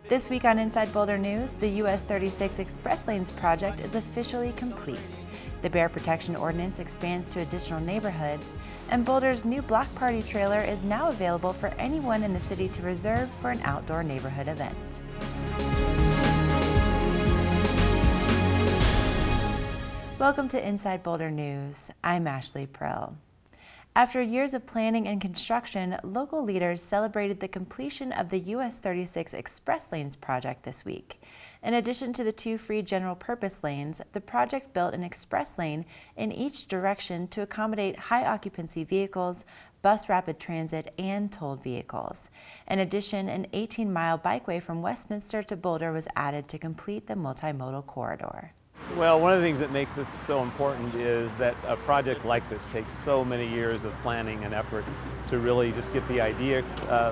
This week on Inside Boulder News, the US 36 Express Lanes project is officially complete. The Bear Protection Ordinance expands to additional neighborhoods, and Boulder's new block party trailer is now available for anyone in the city to reserve for an outdoor neighborhood event. Welcome to Inside Boulder News. I'm Ashley Prill. After years of planning and construction, local leaders celebrated the completion of the US 36 Express Lanes project this week. In addition to the 2 free general purpose lanes, the project built an express lane in each direction to accommodate high occupancy vehicles, bus rapid transit, and tolled vehicles. In addition, an 18-mile bikeway from Westminster to Boulder was added to complete the multimodal corridor. Well, one of the things that makes this so important is that a project like this takes so many years of planning and effort to really just get the idea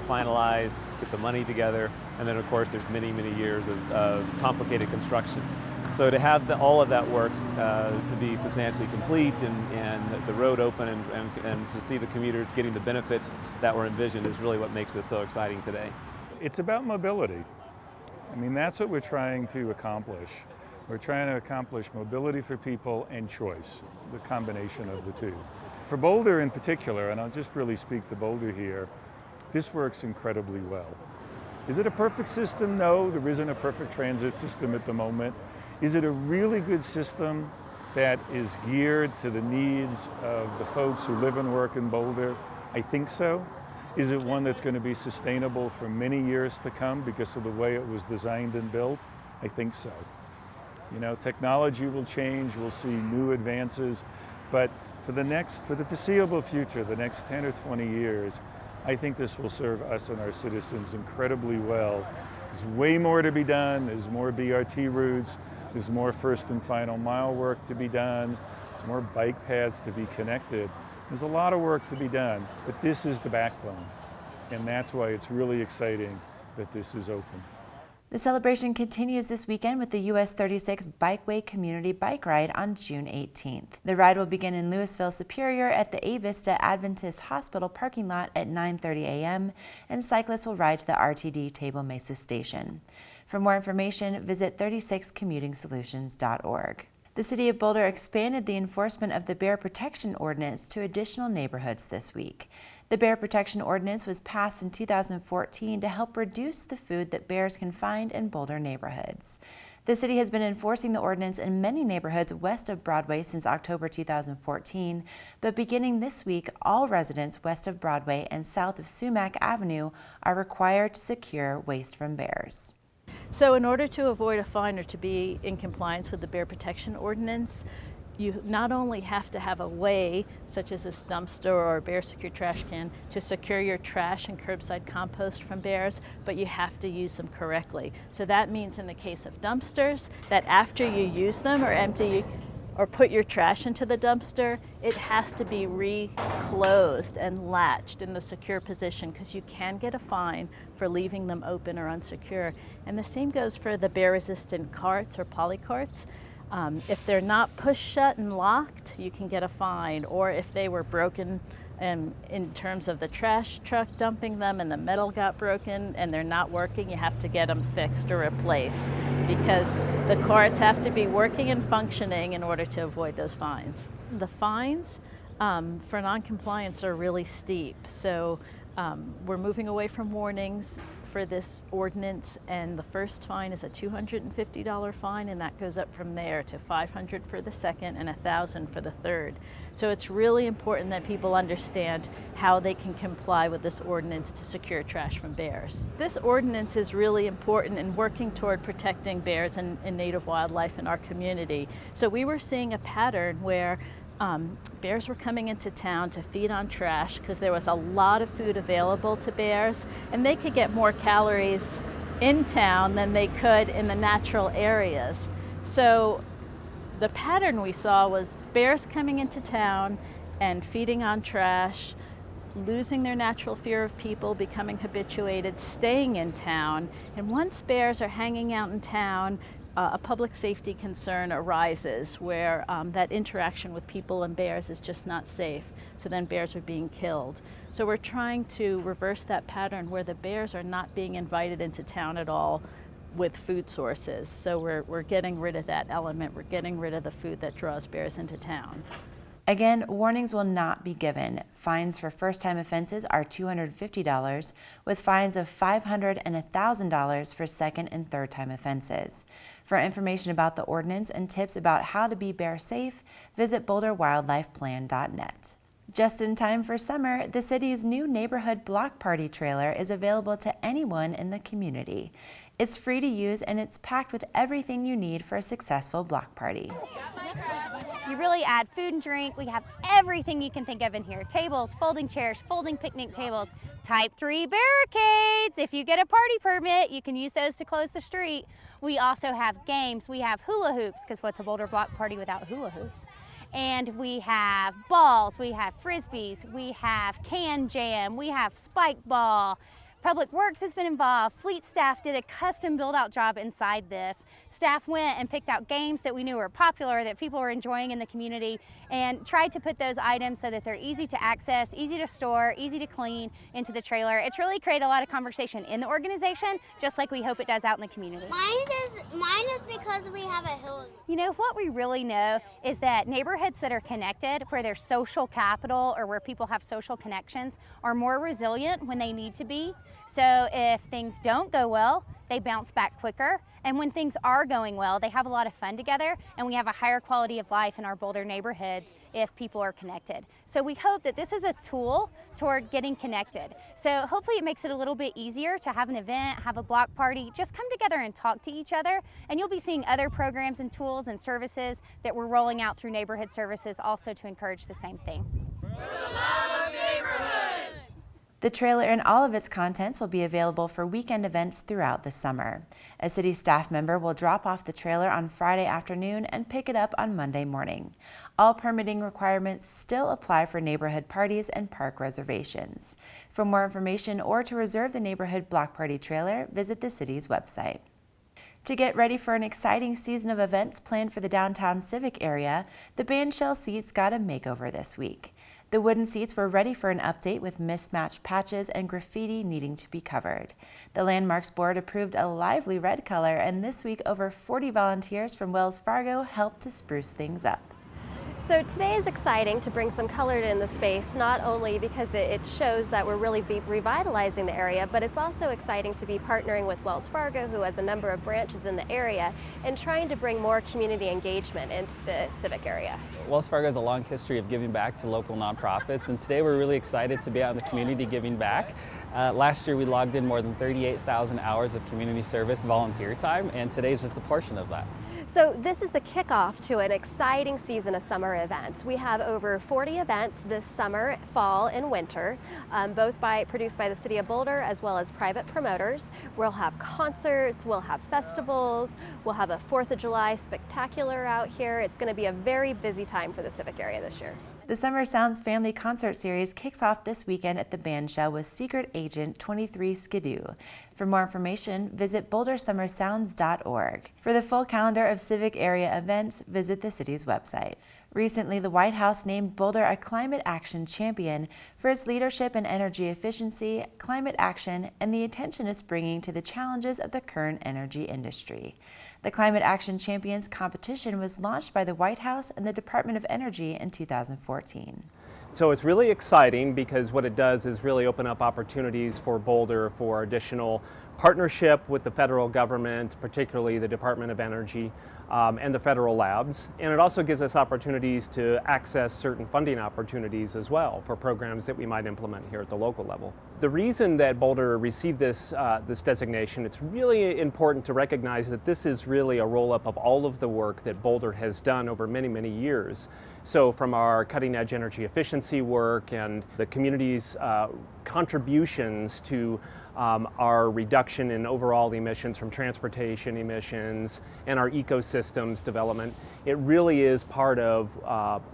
finalized, get the money together, and then of course there's many, many years of complicated construction. So to have all of that work to be substantially complete and the road open and to see the commuters getting the benefits that were envisioned is really what makes this so exciting today. It's about mobility. I mean, that's what we're trying to accomplish. We're trying to accomplish mobility for people and choice, the combination of the two. For Boulder in particular, and I'll just really speak to Boulder here, this works incredibly well. Is it a perfect system? No, there isn't a perfect transit system at the moment. Is it a really good system that is geared to the needs of the folks who live and work in Boulder? I think so. Is it one that's going to be sustainable for many years to come because of the way it was designed and built? I think so. You know, technology will change, we'll see new advances, but for the foreseeable future, the next 10 or 20 years, I think this will serve us and our citizens incredibly well. There's way more to be done, there's more BRT routes, there's more first and final mile work to be done, there's more bike paths to be connected. There's a lot of work to be done, but this is the backbone, and that's why it's really exciting that this is open. The celebration continues this weekend with the US 36 Bikeway Community Bike Ride on June 18th. The ride will begin in Louisville, Superior at the A Vista Adventist Hospital parking lot at 9:30 a.m. and cyclists will ride to the RTD Table Mesa station. For more information, visit 36commutingsolutions.org. The City of Boulder expanded the enforcement of the Bear Protection Ordinance to additional neighborhoods this week. The Bear Protection Ordinance was passed in 2014 to help reduce the food that bears can find in Boulder neighborhoods. The city has been enforcing the ordinance in many neighborhoods west of Broadway since October 2014, but beginning this week, all residents west of Broadway and south of Sumac Avenue are required to secure waste from bears. So in order to avoid a fine or to be in compliance with the Bear Protection Ordinance, you not only have to have a way, such as this dumpster or a bear secure trash can, to secure your trash and curbside compost from bears, but you have to use them correctly. So that means in the case of dumpsters, that after you use them or empty or put your trash into the dumpster, it has to be reclosed and latched in the secure position because you can get a fine for leaving them open or unsecure. And the same goes for the bear-resistant carts or poly carts. If they're not push shut and locked, you can get a fine, or if they were broken in terms of the trash truck dumping them and the metal got broken and they're not working, you have to get them fixed or replaced because the carts have to be working and functioning in order to avoid those fines. The fines for non-compliance are really steep, so we're moving away from warnings for this ordinance, and the first fine is a $250 fine, and that goes up from there to $500 for the second and $1,000 for the third. So it's really important that people understand how they can comply with this ordinance to secure trash from bears. This ordinance is really important in working toward protecting bears and native wildlife in our community. So we were seeing a pattern where bears were coming into town to feed on trash because there was a lot of food available to bears, and they could get more calories in town than they could in the natural areas. So the pattern we saw was bears coming into town and feeding on trash, losing their natural fear of people, becoming habituated, staying in town. And once bears are hanging out in town, a public safety concern arises where that interaction with people and bears is just not safe. So then bears are being killed. So we're trying to reverse that pattern where the bears are not being invited into town at all with food sources. So we're getting rid of that element. We're getting rid of the food that draws bears into town. Again, warnings will not be given. Fines for first-time offenses are $250, with fines of $500 and $1,000 for second and third-time offenses. For information about the ordinance and tips about how to be bear safe, visit boulderwildlifeplan.net. Just in time for summer, the city's new neighborhood block party trailer is available to anyone in the community. It's free to use and it's packed with everything you need for a successful block party. You really add food and drink. We have everything you can think of in here. Tables, folding chairs, folding picnic tables, type 3 barricades. If you get a party permit, you can use those to close the street. We also have games. We have hula hoops, because what's a Boulder block party without hula hoops? And we have balls, we have frisbees, we have can jam, we have spike ball. Public Works has been involved. Fleet staff did a custom build-out job inside this. Staff went and picked out games that we knew were popular, that people were enjoying in the community, and tried to put those items so that they're easy to access, easy to store, easy to clean into the trailer. It's really created a lot of conversation in the organization, just like we hope it does out in the community. Mine is because we have a hill. You know, what we really know is that neighborhoods that are connected, where there's social capital or where people have social connections, are more resilient when they need to be. So if things don't go well, they bounce back quicker. And when things are going well, they have a lot of fun together, and we have a higher quality of life in our Boulder neighborhoods if people are connected. So we hope that this is a tool toward getting connected. So hopefully it makes it a little bit easier to have an event, have a block party, just come together and talk to each other. And you'll be seeing other programs and tools and services that we're rolling out through neighborhood services also to encourage the same thing. The trailer and all of its contents will be available for weekend events throughout the summer. A city staff member will drop off the trailer on Friday afternoon and pick it up on Monday morning. All permitting requirements still apply for neighborhood parties and park reservations. For more information or to reserve the neighborhood block party trailer, visit the city's website. To get ready for an exciting season of events planned for the downtown civic area, the bandshell seats got a makeover this week. The wooden seats were ready for an update with mismatched patches and graffiti needing to be covered. The Landmarks Board approved a lively red color, and this week over 40 volunteers from Wells Fargo helped to spruce things up. So today is exciting to bring some color in the space, not only because it shows that we're really revitalizing the area, but it's also exciting to be partnering with Wells Fargo, who has a number of branches in the area, and trying to bring more community engagement into the civic area. Wells Fargo has a long history of giving back to local nonprofits, and today we're really excited to be out in the community giving back. Last year we logged in more than 38,000 hours of community service volunteer time, and today's just a portion of that. So this is the kickoff to an exciting season of summer events. We have over 40 events this summer, fall, and winter, both produced by the City of Boulder as well as private promoters. We'll have concerts, we'll have festivals, we'll have a 4th of July spectacular out here. It's going to be a very busy time for the civic area this year. The Summer Sounds Family Concert Series kicks off this weekend at the Bandshell with Secret Agent 23 Skidoo. For more information, visit bouldersummersounds.org. For the full calendar of civic area events, visit the city's website. Recently, the White House named Boulder a Climate Action Champion for its leadership in energy efficiency, climate action, and the attention it's bringing to the challenges of the current energy industry. The Climate Action Champions competition was launched by the White House and the Department of Energy in 2014. So it's really exciting because what it does is really open up opportunities for Boulder for additional partnership with the federal government, particularly the Department of Energy and the federal labs. And it also gives us opportunities to access certain funding opportunities as well for programs that we might implement here at the local level. The reason that Boulder received this designation, it's really important to recognize that this is really a roll-up of all of the work that Boulder has done over many, many years. So from our cutting-edge energy efficiency work and the community's contributions to our reduction in overall emissions from transportation emissions and our ecosystems development, it really is part of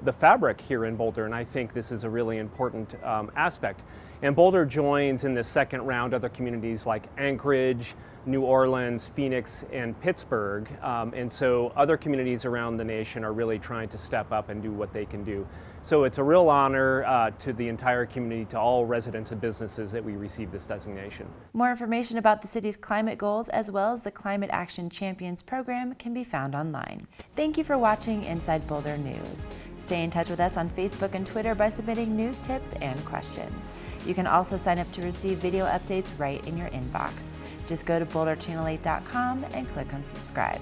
the fabric here in Boulder, and I think this is a really important aspect. And Boulder joins in the second round other communities like Anchorage, New Orleans, Phoenix, and Pittsburgh. And so other communities around the nation are really trying to step up and do what they can do. So it's a real honor to the entire community, to all residents and businesses, that we receive this designation. More information about the city's climate goals as well as the Climate Action Champions program can be found online. Thank you for watching Inside Boulder News. Stay in touch with us on Facebook and Twitter by submitting news tips and questions. You can also sign up to receive video updates right in your inbox. Just go to boulderchannel8.com and click on subscribe.